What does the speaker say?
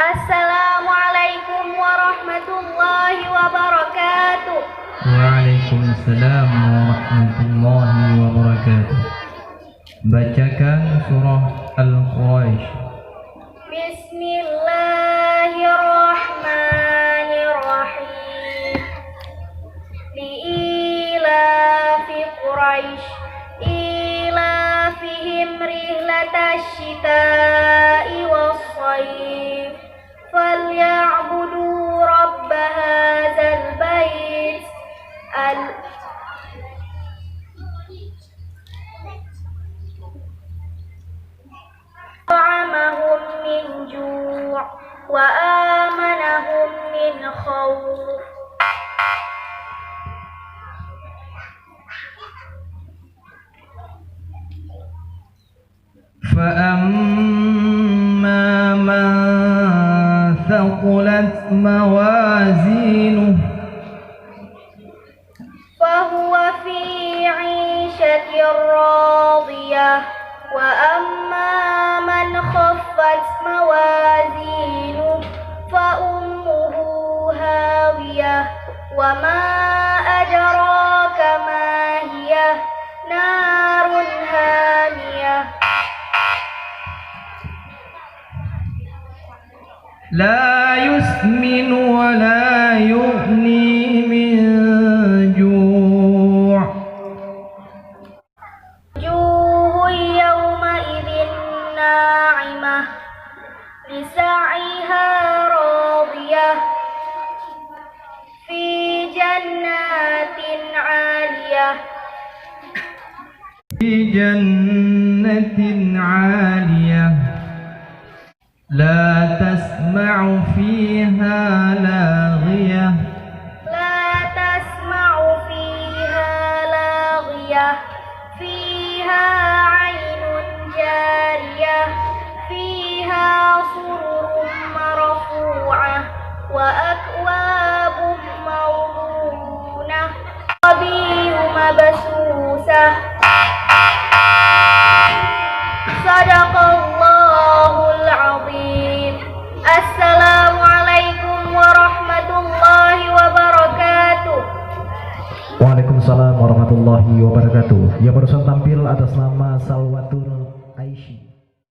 Assalamualaikum warahmatullahi wabarakatuh. Waalaikumsalam warahmatullahi wabarakatuh. Bacakan surah Al-Quraisy. Bismillahirrahmanirrahim. Li'ilafi Quraisy ilafihim rihlatash shita'i was-shayf falyabudu rabb hadzal bait at'amahum min ju' wa amanahum min khawf. فأما من ثقلت موازينه فهو في عيشة راضية وأما من خفت موازينه فأمه هاوية وما أدراك ما هي نار هامية لا يسمن ولا يغني من جوع وجوه يومئذ ناعمة لسعيها راضية في جنات عالية في جنة عالية لا تسمع فيها لاغية لا تسمع فيها لاغية فيها عين جارية فيها سرر مرفوعة وأكواب موضونة وزرابي مبثوثة. Sadaqallahul azim. Assalamualaikum warahmatullahi wabarakatuh. Waalaikumsalam warahmatullahi wabarakatuh. Yang barusan tampil atas nama Salwatul